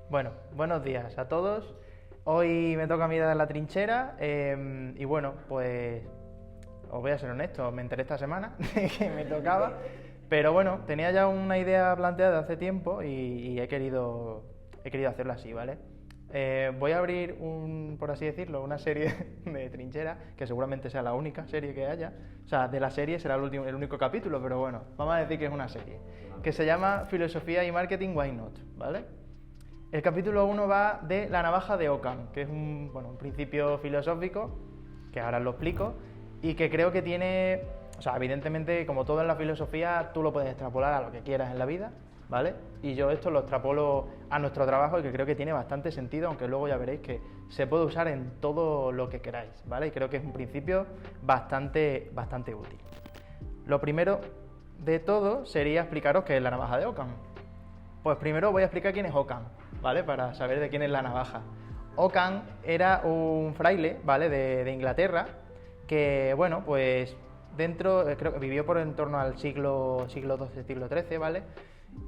Bueno, buenos días a todos. Hoy me toca a mí dar la trinchera y bueno, pues os voy a ser honesto, me enteré esta semana de que me tocaba, pero bueno, tenía ya una idea planteada hace tiempo y he querido hacerlo así, ¿vale? Voy a abrir por así decirlo, una serie de trincheras, que seguramente sea la única serie que haya. O sea, de la serie será el único capítulo, pero bueno, vamos a decir que es una serie, que se llama Filosofía y Marketing, Why Not, ¿vale? El capítulo 1 va de la navaja de Ockham, que es un principio filosófico, que ahora lo explico, y que creo que tiene, o sea, evidentemente, como todo en la filosofía, tú lo puedes extrapolar a lo que quieras en la vida, ¿vale? Y yo esto lo extrapolo a nuestro trabajo y que creo que tiene bastante sentido, aunque luego ya veréis que se puede usar en todo lo que queráis, ¿vale? Y creo que es un principio bastante útil. Lo primero de todo sería explicaros qué es la navaja de Ockham. Pues primero voy a explicar quién es Ockham, ¿vale? Para saber de quién es la navaja. Ockham era un fraile, ¿vale? De Inglaterra, que, bueno, pues creo que vivió por en torno al siglo XII, siglo XIII, ¿vale?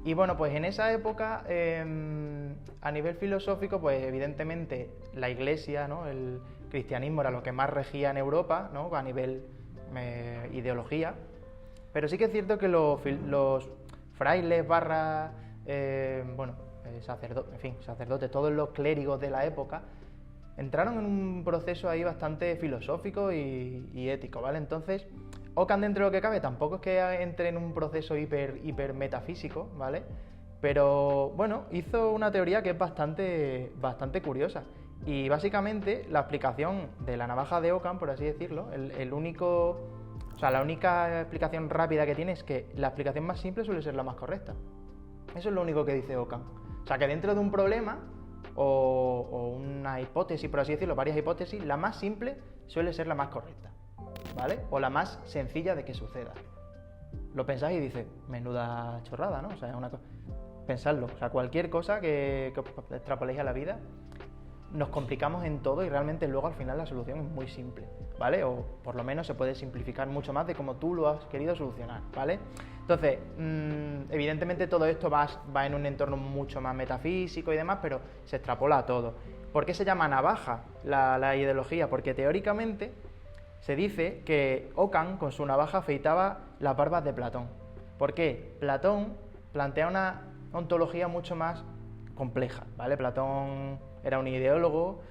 Y bueno, pues en esa época, a nivel filosófico, pues evidentemente la Iglesia, ¿no? El cristianismo era lo que más regía en Europa, ¿no? A nivel ideología. Pero sí que es cierto que los frailes barra sacerdotes, todos los clérigos de la época, entraron en un proceso ahí bastante filosófico y ético, ¿vale? Entonces, Ockham, dentro de lo que cabe, tampoco es que entre en un proceso hiper metafísico, ¿vale? Pero, bueno, hizo una teoría que es bastante curiosa. Y básicamente, la explicación de la navaja de Ockham, por así decirlo, la única explicación rápida que tiene es que la explicación más simple suele ser la más correcta. Eso es lo único que dice Ockham. O sea, que dentro de un problema o una hipótesis, por así decirlo, varias hipótesis, la más simple suele ser la más correcta, ¿vale? O la más sencilla de que suceda. Lo pensáis y dices, menuda chorrada, ¿no? O sea, es una cosa... Pensadlo. O sea, cualquier cosa que extrapoléis a la vida, nos complicamos en todo y realmente luego al final la solución es muy simple, ¿vale? O por lo menos se puede simplificar mucho más de como tú lo has querido solucionar, ¿vale? Entonces, evidentemente todo esto va en un entorno mucho más metafísico y demás, pero se extrapola a todo. ¿Por qué se llama navaja la ideología? Porque teóricamente se dice que Ockham con su navaja afeitaba las barbas de Platón. ¿Por qué? Platón plantea una ontología mucho más compleja, ¿vale? Platón era un ideólogo,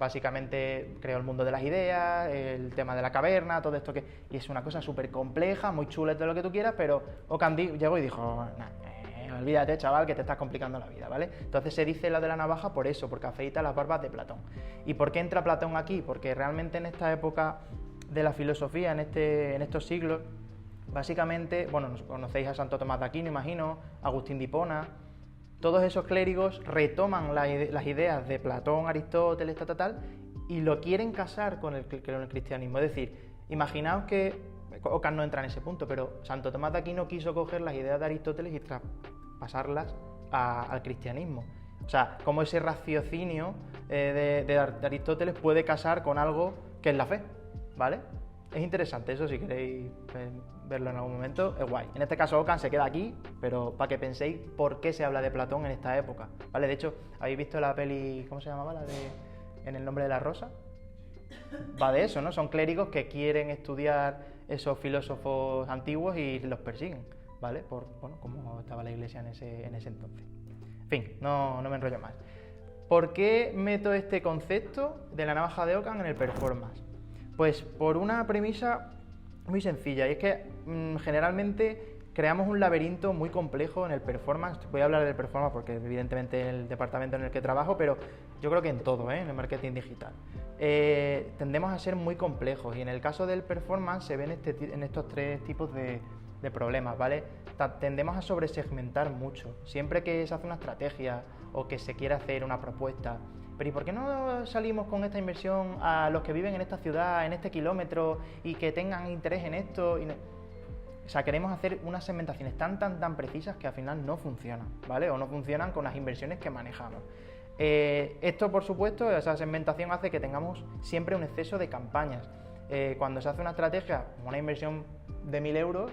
básicamente creó el mundo de las ideas, el tema de la caverna, todo esto y es una cosa súper compleja, muy chula de lo que tú quieras, pero Ockham llegó y dijo, olvídate, chaval, que te estás complicando la vida, ¿vale? Entonces se dice la de la navaja por eso, porque afeita las barbas de Platón. ¿Y por qué entra Platón aquí? Porque realmente en esta época de la filosofía, en estos siglos, básicamente, bueno, conocéis a Santo Tomás de Aquino, imagino, Agustín de Hipona. Todos esos clérigos retoman las ideas de Platón, Aristóteles, y lo quieren casar con el cristianismo. Es decir, imaginaos que Ockham no entra en ese punto, pero Santo Tomás de Aquino quiso coger las ideas de Aristóteles y traspasarlas al cristianismo. O sea, cómo ese raciocinio de Aristóteles puede casar con algo que es la fe, ¿vale? Es interesante, eso si queréis verlo en algún momento, es guay. En este caso Ockham se queda aquí, pero para que penséis por qué se habla de Platón en esta época, ¿vale? De hecho, ¿habéis visto la peli, cómo se llamaba? La de En el nombre de la rosa. Va de eso, ¿no? Son clérigos que quieren estudiar esos filósofos antiguos y los persiguen, ¿vale? Como estaba la iglesia en ese entonces. En fin, no me enrollo más. ¿Por qué meto este concepto de la navaja de Ockham en el performance? Pues por una premisa muy sencilla, y es que generalmente creamos un laberinto muy complejo en el performance. Voy a hablar del performance porque evidentemente es el departamento en el que trabajo, pero yo creo que en todo, en el marketing digital. Tendemos a ser muy complejos y en el caso del performance se ven en estos tres tipos de problemas, ¿vale? Tendemos a sobresegmentar mucho. Siempre que se hace una estrategia o que se quiere hacer una propuesta, pero ¿y por qué no salimos con esta inversión a los que viven en esta ciudad, en este kilómetro y que tengan interés en esto? O sea, queremos hacer unas segmentaciones tan precisas que al final no funcionan, ¿vale? O no funcionan con las inversiones que manejamos. Esto, por supuesto, esa segmentación hace que tengamos siempre un exceso de campañas. Cuando se hace una estrategia, una inversión de 1.000 euros,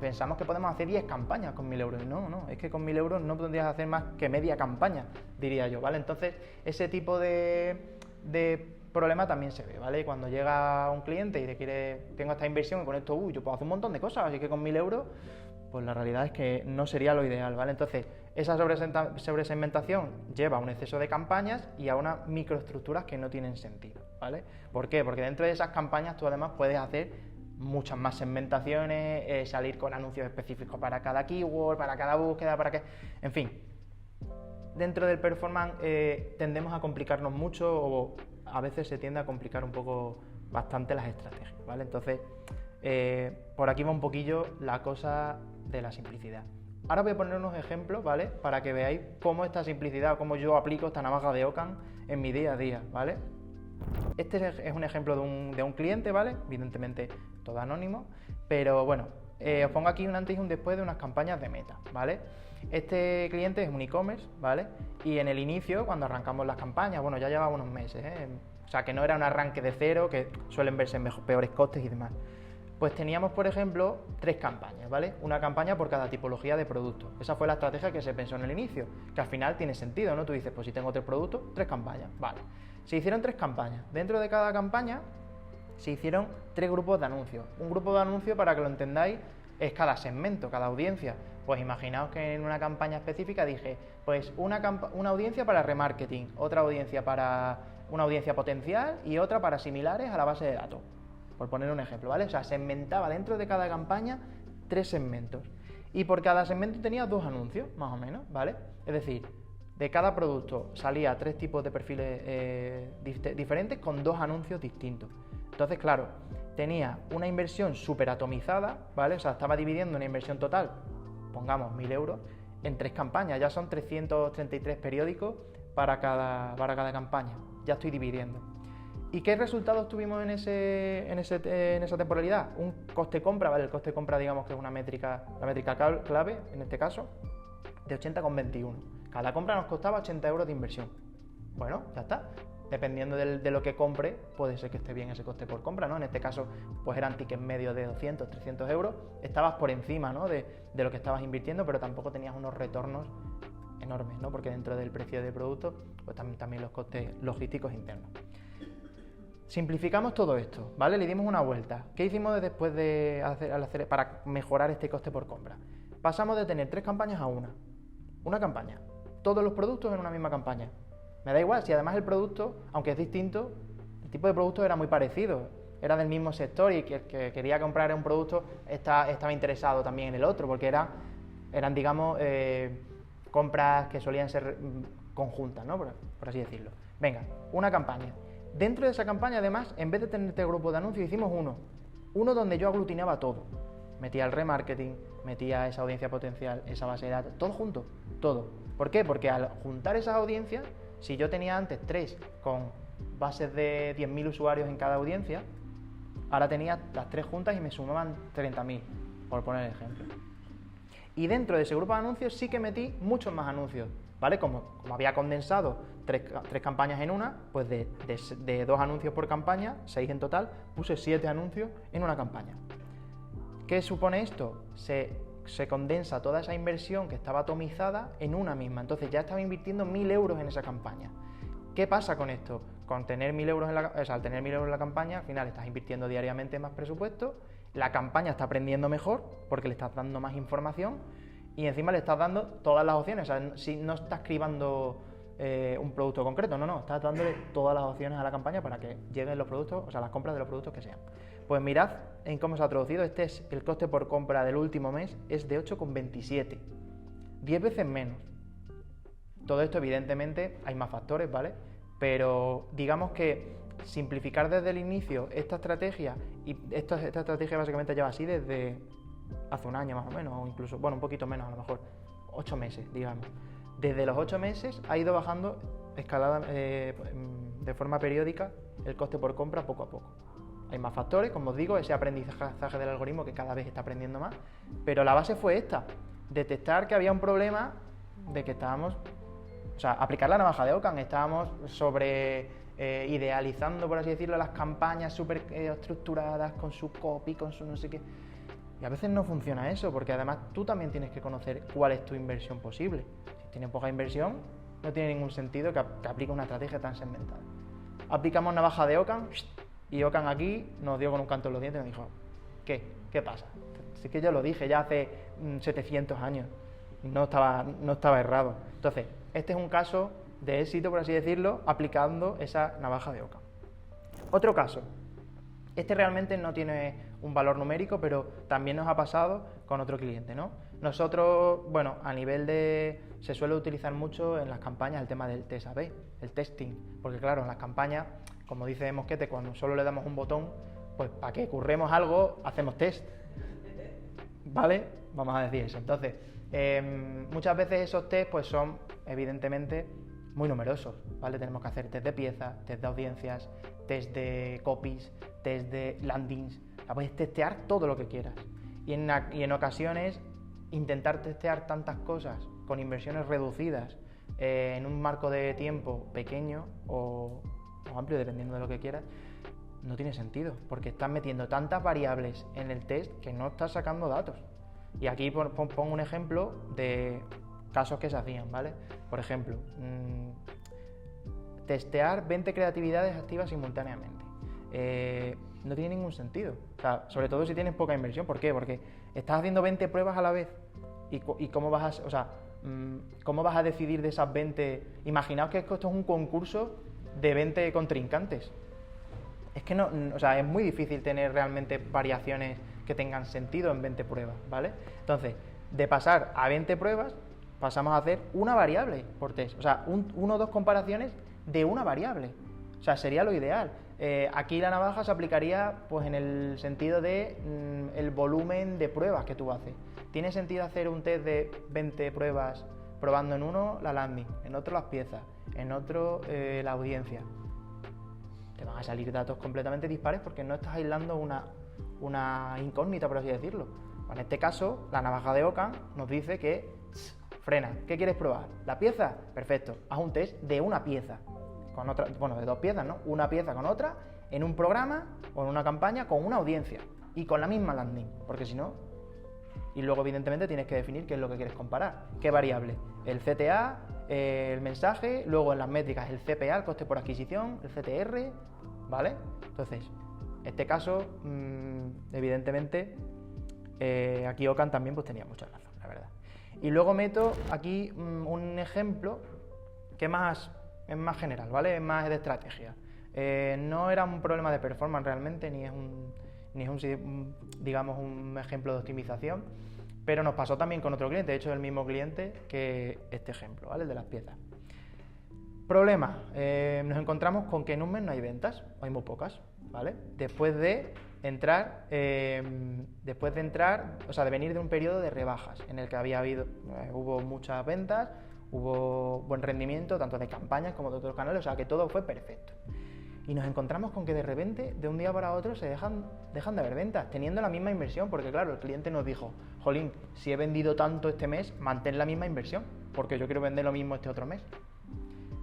pensamos que podemos hacer 10 campañas con 1.000 euros. No, es que con 1.000 euros no podrías hacer más que media campaña, diría yo, ¿vale? Entonces, ese tipo de problema también se ve, ¿vale? Cuando llega un cliente y te quiere, tengo esta inversión y con esto, yo puedo hacer un montón de cosas, así que con 1.000 euros, pues la realidad es que no sería lo ideal, ¿vale? Entonces, esa sobresegmentación lleva a un exceso de campañas y a unas microestructuras que no tienen sentido, ¿vale? ¿Por qué? Porque dentro de esas campañas tú además puedes hacer muchas más segmentaciones, salir con anuncios específicos para cada keyword, para cada búsqueda, en fin. Dentro del performance tendemos a complicarnos mucho o a veces se tiende a complicar un poco bastante las estrategias, ¿vale? Entonces, por aquí va un poquillo la cosa de la simplicidad. Ahora voy a poner unos ejemplos, ¿vale? Para que veáis cómo esta simplicidad, cómo yo aplico esta navaja de Ockham en mi día a día, ¿vale? Este es un ejemplo de un cliente, ¿vale? Evidentemente todo anónimo, pero bueno, os pongo aquí un antes y un después de unas campañas de Meta, ¿vale? Este cliente es un e-commerce, ¿vale? Y en el inicio, cuando arrancamos las campañas, bueno, ya llevaba unos meses, o sea, que no era un arranque de cero, que suelen verse peores costes y demás. Pues teníamos, por ejemplo, 3 campañas, ¿vale? Una campaña por cada tipología de producto. Esa fue la estrategia que se pensó en el inicio, que al final tiene sentido, ¿no? Tú dices, pues si tengo 3 productos, 3 campañas, vale. Se hicieron 3 campañas. Dentro de cada campaña se hicieron 3 grupos de anuncios. Un grupo de anuncios, para que lo entendáis, es cada segmento, cada audiencia. Pues imaginaos que en una campaña específica dije, pues una audiencia para remarketing, otra audiencia para una audiencia potencial y otra para similares a la base de datos. Por poner un ejemplo, ¿vale? O sea, segmentaba dentro de cada campaña 3 segmentos. Y por cada segmento tenía 2 anuncios, más o menos, ¿vale? Es decir, de cada producto salía 3 tipos de perfiles diferentes con 2 anuncios distintos. Entonces, claro, tenía una inversión súper atomizada, ¿vale? O sea, estaba dividiendo una inversión total, pongamos 1.000 euros, en 3 campañas. Ya son 333 periódicos para cada campaña. Ya estoy dividiendo. ¿Y qué resultados tuvimos en esa temporalidad? Un coste-compra, ¿vale? El coste-compra, digamos que es la métrica clave, en este caso, de 80,21. Cada compra nos costaba 80 euros de inversión. Bueno, ya está. Dependiendo de lo que compre, puede ser que esté bien ese coste por compra, ¿no? En este caso, pues eran tickets medios de 200, 300 euros. Estabas por encima, ¿no? de lo que estabas invirtiendo, pero tampoco tenías unos retornos enormes, ¿no? Porque dentro del precio de producto, pues también los costes logísticos internos. Simplificamos todo esto, ¿vale? Le dimos una vuelta. ¿Qué hicimos después de hacer para mejorar este coste por compra? Pasamos de tener 3 campañas a una campaña. Todos los productos en una misma campaña. Me da igual, si además el producto, aunque es distinto, el tipo de producto era muy parecido. Era del mismo sector y que quería comprar un producto estaba interesado también en el otro, porque eran digamos, compras que solían ser conjuntas, ¿no? Por así decirlo. Venga, una campaña. Dentro de esa campaña, además, en vez de tener este grupo de anuncios, hicimos uno donde yo aglutinaba todo. Metía el remarketing, metía esa audiencia potencial, esa base de datos, todo junto, todo. ¿Por qué? Porque al juntar esas audiencias, si yo tenía antes 3 con bases de 10.000 usuarios en cada audiencia, ahora tenía las 3 juntas y me sumaban 30.000, por poner el ejemplo. Y dentro de ese grupo de anuncios sí que metí muchos más anuncios, ¿vale? Como había condensado 3 campañas en una, pues de 2 anuncios por campaña, 6 en total, puse 7 anuncios en una campaña. ¿Qué supone esto? Se condensa toda esa inversión que estaba atomizada en una misma. Entonces ya estaba invirtiendo 1.000 euros en esa campaña. ¿Qué pasa con esto? Con tener 1.000 euros al tener 1.000 euros en la campaña, al final estás invirtiendo diariamente más presupuesto, la campaña está aprendiendo mejor porque le estás dando más información y encima le estás dando todas las opciones. O sea, si no estás cribando un producto concreto, no, estás dándole todas las opciones a la campaña para que lleguen los productos, o sea, las compras de los productos que sean. Pues mirad en cómo se ha traducido. Este es el coste por compra del último mes, es de 8,27, 10 veces menos. Todo esto, evidentemente, hay más factores, ¿vale? Pero digamos que simplificar desde el inicio esta estrategia, y esta estrategia básicamente lleva así desde hace un año más o menos, o incluso, bueno, un poquito menos a lo mejor, 8 meses, digamos. Desde los 8 meses ha ido bajando escalada de forma periódica el coste por compra poco a poco. Hay más factores, como os digo, ese aprendizaje del algoritmo que cada vez está aprendiendo más, pero la base fue esta, detectar que había un problema de que estábamos, o sea, aplicar la navaja de Ockham, estábamos idealizando, por así decirlo, las campañas súper estructuradas, con su copy, con su no sé qué. Y a veces no funciona eso, porque además tú también tienes que conocer cuál es tu inversión posible. Si tienes poca inversión, no tiene ningún sentido que aplique una estrategia tan segmentada. Aplicamos navaja de Occam y Occam aquí nos dio con un canto en los dientes y nos dijo, ¿qué pasa? Así que yo lo dije ya hace 700 años, no estaba errado. Entonces, este es un caso de éxito, por así decirlo, aplicando esa navaja de Occam. Otro caso, este realmente no tiene un valor numérico, pero también nos ha pasado con otro cliente, ¿no? Nosotros, bueno, a nivel de... se suele utilizar mucho en las campañas el tema del test A/B, el testing, porque claro, en las campañas, como dice Mosquete, cuando solo le damos un botón, pues para que curremos algo, hacemos test, ¿vale? Vamos a decir eso. Entonces, muchas veces esos test pues son, evidentemente, muy numerosos, ¿vale? Tenemos que hacer test de piezas, test de audiencias, test de copies, test de landings, o sea, puedes testear todo lo que quieras. Y en ocasiones, intentar testear tantas cosas con inversiones reducidas en un marco de tiempo pequeño o amplio, dependiendo de lo que quieras, no tiene sentido, porque estás metiendo tantas variables en el test que no estás sacando datos. Y aquí pongo un ejemplo de casos que se hacían, ¿vale? Por ejemplo, testear 20 creatividades activas simultáneamente. No tiene ningún sentido. O sea, sobre todo si tienes poca inversión. ¿Por qué? Porque estás haciendo 20 pruebas a la vez. ¿Y cómo vas a, o sea, cómo vas a decidir de esas 20? Imaginaos que esto es un concurso de 20 contrincantes. Es que no, o sea, es muy difícil tener realmente variaciones que tengan sentido en 20 pruebas, ¿vale? Entonces, de pasar a 20 pruebas, pasamos a hacer una variable por test. O sea, uno o dos comparaciones de una variable. O sea, sería lo ideal. Aquí la navaja se aplicaría pues en el sentido de el volumen de pruebas que tú haces. ¿Tiene sentido hacer un test de 20 pruebas probando en uno la landing, en otro las piezas, en otro la audiencia? Te van a salir datos completamente dispares porque no estás aislando una incógnita, por así decirlo. En este caso, la navaja de Occam nos dice que frena. ¿Qué quieres probar? ¿La pieza? Perfecto. Haz un test de una pieza con otra, bueno, de dos piezas, ¿no? Una pieza con otra en un programa o en una campaña con una audiencia y con la misma landing, porque si no... Y luego, evidentemente, tienes que definir qué es lo que quieres comparar. ¿Qué variable? El CTA, el mensaje, luego en las métricas el CPA, el coste por adquisición, el CTR, ¿vale? Entonces, este caso, evidentemente, aquí Occam también pues tenía mucha razón, la verdad. Y luego meto aquí un ejemplo que es más general, ¿vale? Es más de estrategia. No era un problema de performance realmente, ni es digamos, un ejemplo de optimización, pero nos pasó también con otro cliente, de hecho es el mismo cliente que este ejemplo, ¿vale? El de las piezas. Problema, nos encontramos con que en un mes no hay ventas, hay muy pocas, ¿vale? Después de entrar, o sea, de venir de un periodo de rebajas en el que hubo muchas ventas, hubo buen rendimiento, tanto de campañas como de otros canales, o sea, que todo fue perfecto. Y nos encontramos con que de repente, de un día para otro, se dejan de haber ventas, teniendo la misma inversión, porque claro, el cliente nos dijo, jolín, si he vendido tanto este mes, mantén la misma inversión, porque yo quiero vender lo mismo este otro mes.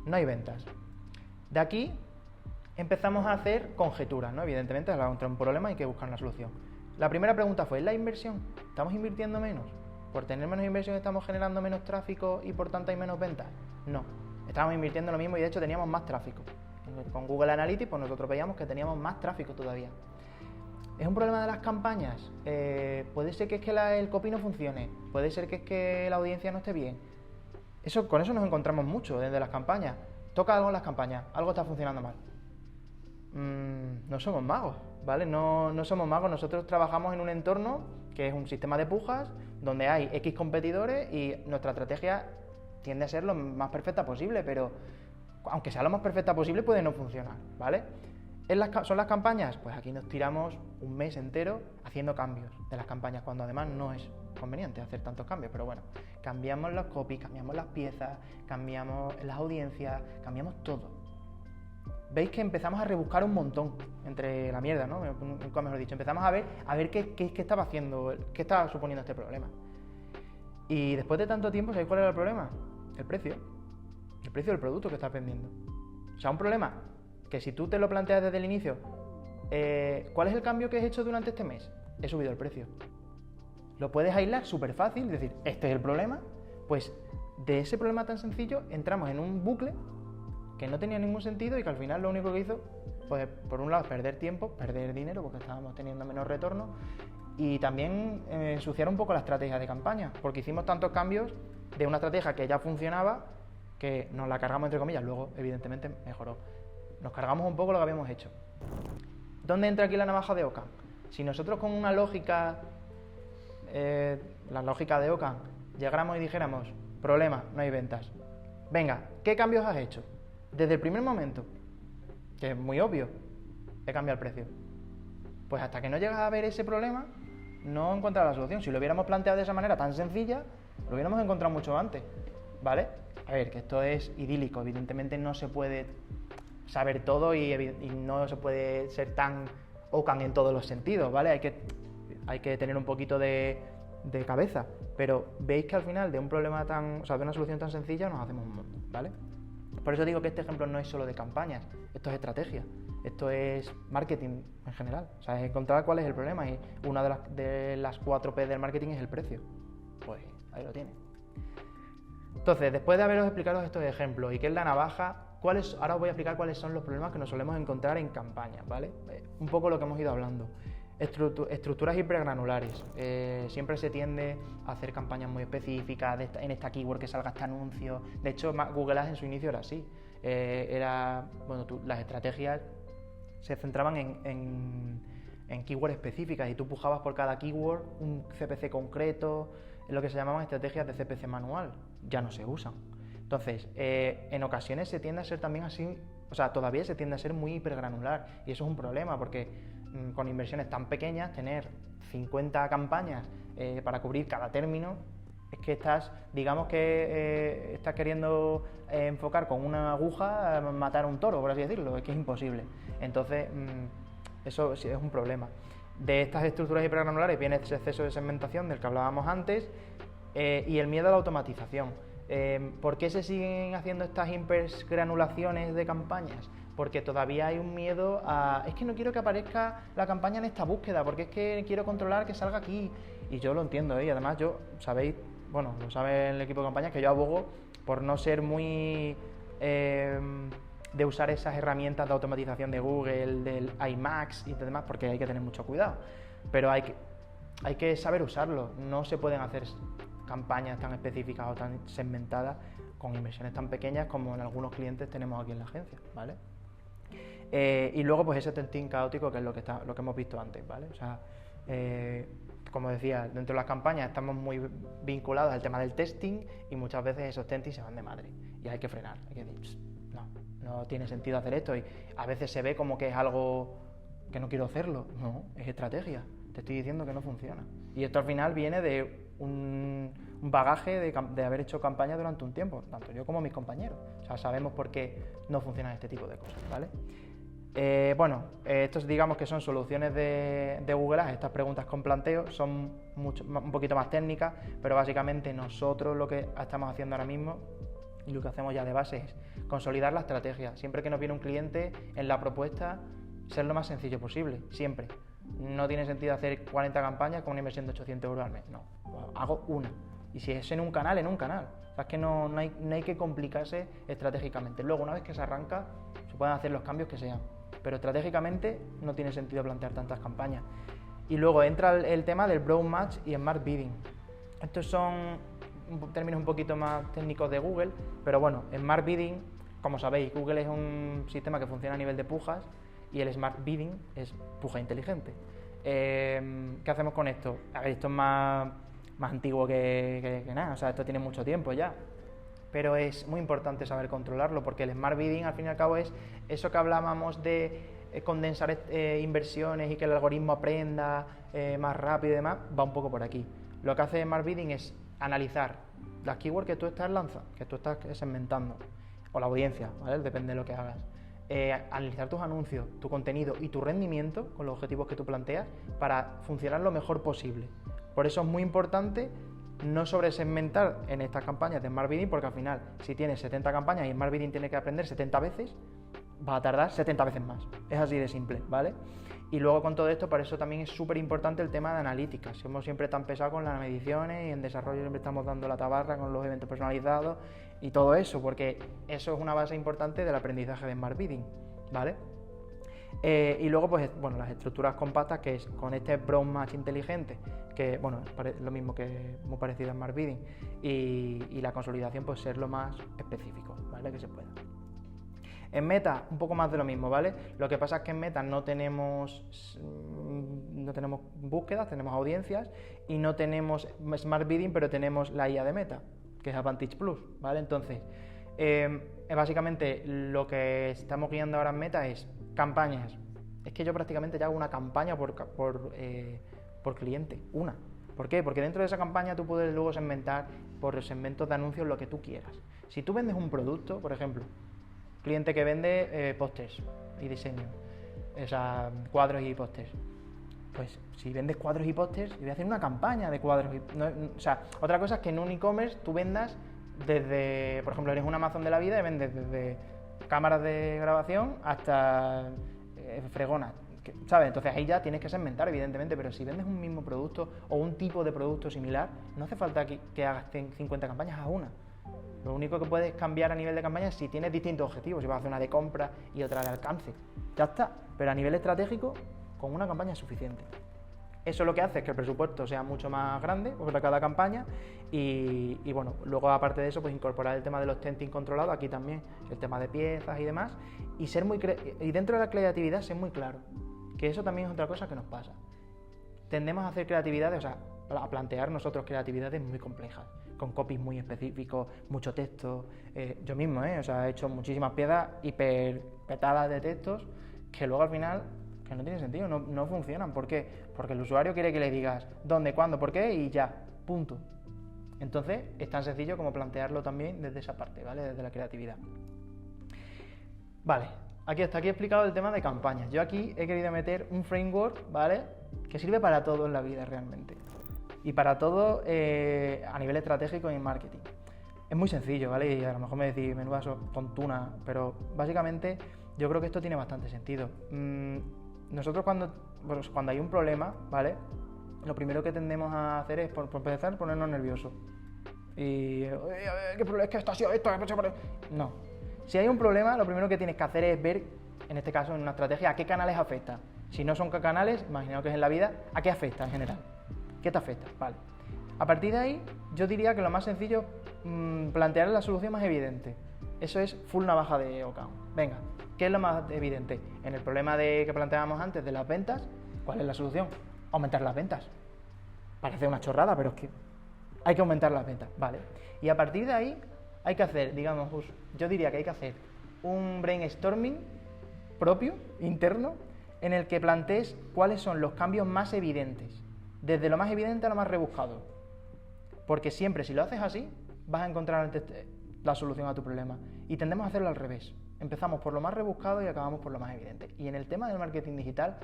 No hay ventas. De aquí empezamos a hacer conjeturas, ¿no? Evidentemente, al encontrar un problema hay que buscar una solución. La primera pregunta fue, ¿es la inversión? ¿Estamos invirtiendo menos? ¿Por tener menos inversión estamos generando menos tráfico y por tanto hay menos ventas? No, estábamos invirtiendo lo mismo y de hecho teníamos más tráfico. Con Google Analytics pues nosotros veíamos que teníamos más tráfico todavía. ¿Es un problema de las campañas? Puede ser que es que el copy no funcione, puede ser que es que la audiencia no esté bien. Con eso nos encontramos mucho desde las campañas. Toca algo en las campañas, algo está funcionando mal. No somos magos, ¿vale? No somos magos, nosotros trabajamos en un entorno que es un sistema de pujas donde hay X competidores y nuestra estrategia tiende a ser lo más perfecta posible, pero aunque sea lo más perfecta posible puede no funcionar, ¿vale? ¿Son las campañas? Pues aquí nos tiramos un mes entero haciendo cambios de las campañas, cuando además no es conveniente hacer tantos cambios, pero bueno, cambiamos los copies, cambiamos las piezas, cambiamos las audiencias, cambiamos todo. Veis que empezamos a rebuscar un montón entre la mierda, ¿no? Nunca mejor dicho, empezamos a ver qué estaba haciendo, qué estaba suponiendo este problema. Y después de tanto tiempo, ¿sabéis cuál era el problema? El precio del producto que estás vendiendo. O sea, un problema que si tú te lo planteas desde el inicio, ¿cuál es el cambio que he hecho durante este mes? He subido el precio. lo puedes aislar súper fácil, decir, este es el problema, pues de ese problema tan sencillo entramos en un bucle que no tenía ningún sentido y que al final lo único que hizo, pues por un lado, perder tiempo, perder dinero, porque estábamos teniendo menos retorno, y también ensuciar un poco la estrategia de campaña, porque hicimos tantos cambios de una estrategia que ya funcionaba, que nos la cargamos entre comillas, luego evidentemente mejoró. Nos cargamos un poco lo que habíamos hecho. ¿Dónde entra aquí la navaja de Ockham? Si nosotros con una lógica, la lógica de Ockham, llegáramos y dijéramos, problema, no hay ventas. Venga, ¿qué cambios has hecho? Desde el primer momento, que es muy obvio, he cambiado el precio. Pues hasta que no llegas a ver ese problema, no encuentras la solución. Si lo hubiéramos planteado de esa manera tan sencilla, lo hubiéramos encontrado mucho antes, ¿vale? A ver, que esto es idílico, evidentemente no se puede saber todo y no se puede ser tan Ockham en todos los sentidos, ¿vale? Hay que tener un poquito de cabeza, pero veis que al final de un problema de una solución tan sencilla nos hacemos un mundo, ¿vale? Por eso digo que este ejemplo no es solo de campañas, esto es estrategia, esto es marketing en general, o sea, es encontrar cuál es el problema y una de las 4 P del marketing es el precio. Pues ahí lo tiene. Entonces, después de haberos explicado estos ejemplos y qué es la navaja, ahora os voy a explicar cuáles son los problemas que nos solemos encontrar en campañas, ¿vale? Un poco lo que hemos ido hablando. Estructuras hipergranulares. Siempre se tiende a hacer campañas muy específicas en esta keyword que salga este anuncio. De hecho, Google Ads en su inicio era así. Las estrategias se centraban en keywords específicas y tú pujabas por cada keyword un CPC concreto, lo que se llamaban estrategias de CPC manual. Ya no se usan. Entonces, en ocasiones se tiende a ser también así, o sea, todavía se tiende a ser muy hipergranular y eso es un problema porque con inversiones tan pequeñas, tener 50 campañas para cubrir cada término, es que estás queriendo enfocar con una aguja, matar a un toro, por así decirlo, es que es imposible. Entonces, eso sí es un problema. De estas estructuras hipergranulares viene ese exceso de segmentación del que hablábamos antes y el miedo a la automatización. ¿Por qué se siguen haciendo estas hipergranulaciones de campañas? Porque todavía hay un miedo a... Es que no quiero que aparezca la campaña en esta búsqueda, porque es que quiero controlar que salga aquí. Y yo lo entiendo, y además lo sabe el equipo de campañas, que yo abogo por no ser muy... de usar esas herramientas de automatización de Google, del iMax y demás, porque hay que tener mucho cuidado. Pero hay que saber usarlo. No se pueden hacer campañas tan específicas o tan segmentadas con inversiones tan pequeñas como en algunos clientes tenemos aquí en la agencia, ¿vale? Y luego pues ese testing caótico, que es lo que hemos visto antes, ¿vale? O sea, como decía, dentro de las campañas estamos muy vinculados al tema del testing y muchas veces esos testing se van de madre y hay que frenar, hay que decir, no tiene sentido hacer esto y a veces se ve como que es algo que no quiero hacerlo, no, es estrategia, te estoy diciendo que no funciona. Y esto al final viene de un bagaje de haber hecho campaña durante un tiempo, tanto yo como mis compañeros. O sea, sabemos por qué no funcionan este tipo de cosas, ¿vale? Estos digamos que son soluciones de Google Ads, estas preguntas con planteo, son un poquito más técnicas, pero básicamente nosotros lo que estamos haciendo ahora mismo y lo que hacemos ya de base es consolidar la estrategia. Siempre que nos viene un cliente en la propuesta, ser lo más sencillo posible, siempre. No tiene sentido hacer 40 campañas con una inversión de 800 euros al mes, no, hago una. Y si es en un canal, en un canal. O sea, es que no hay que complicarse estratégicamente. Luego, una vez que se arranca, se pueden hacer los cambios que sean. Pero estratégicamente no tiene sentido plantear tantas campañas. Y luego entra el tema del Broad Match y Smart Bidding. Estos son términos un poquito más técnicos de Google, pero bueno, Smart Bidding, como sabéis, Google es un sistema que funciona a nivel de pujas y el Smart Bidding es puja inteligente. ¿Qué hacemos con esto? A ver, esto es más antiguo que nada, o sea, esto tiene mucho tiempo ya. Pero es muy importante saber controlarlo, porque el Smart Bidding al fin y al cabo es eso que hablábamos de condensar inversiones y que el algoritmo aprenda más rápido y demás, va un poco por aquí. Lo que hace Smart Bidding es analizar las keywords que tú estás lanzando, que tú estás segmentando, o la audiencia, ¿vale? Depende de lo que hagas. Analizar tus anuncios, tu contenido y tu rendimiento con los objetivos que tú planteas para funcionar lo mejor posible. Por eso es muy importante no sobresegmentar en estas campañas de Smart Bidding, porque al final, si tienes 70 campañas y Smart Bidding tiene que aprender 70 veces, vas a tardar 70 veces más. Es así de simple, ¿vale? Y luego con todo esto, por eso también es súper importante el tema de analítica. Somos siempre tan pesados con las mediciones y en desarrollo siempre estamos dando la tabarra con los eventos personalizados y todo eso, porque eso es una base importante del aprendizaje de Smart Bidding, ¿vale? Y luego, pues, bueno, las estructuras compactas, que es con este Brown Match inteligente, que, bueno, es lo mismo que muy parecido a Smart Bidding, y la consolidación, pues, ser lo más específico, ¿vale? Que se pueda. En Meta, un poco más de lo mismo, ¿vale? Lo que pasa es que en Meta no tenemos búsquedas, tenemos audiencias, y no tenemos Smart Bidding, pero tenemos la IA de Meta, que es Advantage Plus, ¿vale? Entonces, básicamente lo que estamos guiando ahora en Meta es campañas. Es que yo prácticamente ya hago una campaña por cliente, una. ¿Por qué? Porque dentro de esa campaña tú puedes luego segmentar por segmentos de anuncios lo que tú quieras. Si tú vendes un producto, por ejemplo, cliente que vende pósters y diseño, o sea, cuadros y pósters, pues si vendes cuadros y pósters, yo voy a hacer una campaña de cuadros o sea, otra cosa es que en un e-commerce tú vendas desde, por ejemplo, eres un Amazon de la vida y vendes desde cámaras de grabación hasta fregonas, ¿sabes? Entonces ahí ya tienes que segmentar, evidentemente, pero si vendes un mismo producto o un tipo de producto similar, no hace falta que hagas 50 campañas a una. Lo único que puedes cambiar a nivel de campaña es si tienes distintos objetivos, si vas a hacer una de compra y otra de alcance. Ya está, pero a nivel estratégico, con una campaña es suficiente. Eso lo que hace es que el presupuesto sea mucho más grande para cada campaña y bueno, luego aparte de eso, pues incorporar el tema de los testing controlados, aquí también, el tema de piezas y demás, y y dentro de la creatividad ser muy claro, que eso también es otra cosa que nos pasa. Tendemos a hacer creatividades, o sea, a plantear nosotros creatividades muy complejas, con copies muy específicos, mucho texto. Yo mismo, o sea, he hecho muchísimas piezas hiper petadas de textos que luego al final que no tienen sentido, no funcionan. ¿Por qué? Porque el usuario quiere que le digas dónde, cuándo, por qué y ya, punto. Entonces es tan sencillo como plantearlo también desde esa parte, ¿vale? Desde la creatividad. Vale, aquí he explicado el tema de campañas. Yo aquí he querido meter un framework, ¿vale? Que sirve para todo en la vida realmente. Y para todo a nivel estratégico y en marketing. Es muy sencillo, ¿vale? Y a lo mejor me decís, menuda tontuna, pero básicamente yo creo que esto tiene bastante sentido. Nosotros cuando hay un problema, ¿vale? Lo primero que tendemos a hacer es, por empezar, ponernos nerviosos. Y, ¿qué problema es que esto ha sido esto? No. Si hay un problema, lo primero que tienes que hacer es ver, en este caso en una estrategia, a qué canales afecta. Si no son canales, imaginaos que es en la vida, ¿a qué afecta en general? ¿Qué te afecta? Vale. A partir de ahí, yo diría que lo más sencillo, plantear la solución más evidente. Eso es full navaja de Ockham. Venga, ¿qué es lo más evidente? En el problema que planteábamos antes de las ventas, ¿cuál es la solución? Aumentar las ventas. Parece una chorrada, pero es que hay que aumentar las ventas, ¿vale? Y a partir de ahí hay que hacer, digamos, yo diría que hay que hacer un brainstorming propio, interno, en el que plantees cuáles son los cambios más evidentes, desde lo más evidente a lo más rebuscado. Porque siempre, si lo haces así, vas a encontrar la solución a tu problema. Y tendemos a hacerlo al revés. Empezamos por lo más rebuscado y acabamos por lo más evidente. Y en el tema del marketing digital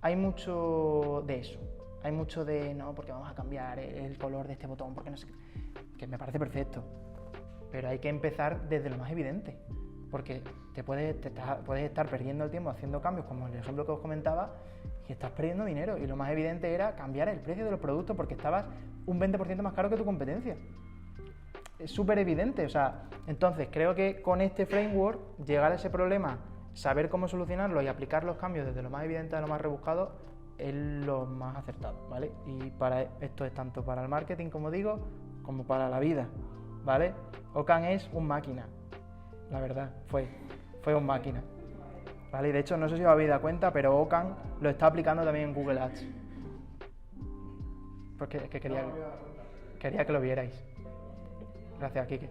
hay mucho de eso. Hay mucho de, no, porque vamos a cambiar el color de este botón, porque no sé, que me parece perfecto. Pero hay que empezar desde lo más evidente. Porque puedes estar perdiendo el tiempo haciendo cambios, como el ejemplo que os comentaba, y estás perdiendo dinero. Y lo más evidente era cambiar el precio de los productos porque estabas un 20% más caro que tu competencia. Es súper evidente, o sea, entonces creo que con este framework, llegar a ese problema, saber cómo solucionarlo y aplicar los cambios desde lo más evidente a lo más rebuscado es lo más acertado, ¿vale? Y para esto es tanto para el marketing, como digo, como para la vida, ¿vale? Ockham es un máquina, la verdad, fue un máquina, ¿vale? Y de hecho, no sé si os habéis dado cuenta, pero Ockham lo está aplicando también en Google Ads. Porque es que quería que lo vierais. Gracias, Kike.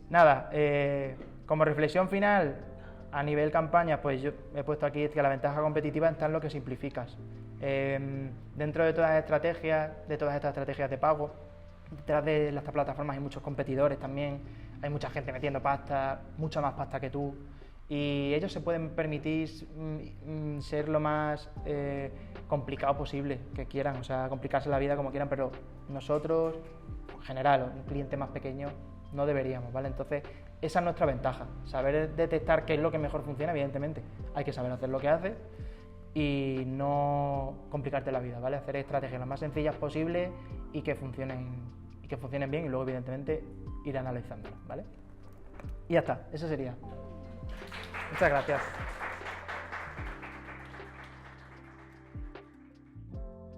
Nada, como reflexión final, a nivel campaña, pues yo he puesto aquí que la ventaja competitiva está en lo que simplificas. Dentro de todas estas estrategias de pago, detrás de estas plataformas hay muchos competidores también, hay mucha gente metiendo pasta, mucha más pasta que tú, y ellos se pueden permitir ser lo más complicado posible que quieran, o sea, complicarse la vida como quieran, pero nosotros, en general, un cliente más pequeño, no deberíamos, ¿vale? Entonces, esa es nuestra ventaja, saber detectar qué es lo que mejor funciona, evidentemente. Hay que saber hacer lo que hace y no complicarte la vida, ¿vale? Hacer estrategias las más sencillas posibles y que funcionen bien y luego, evidentemente, ir analizándolas, ¿vale? Y ya está, eso sería. Muchas gracias.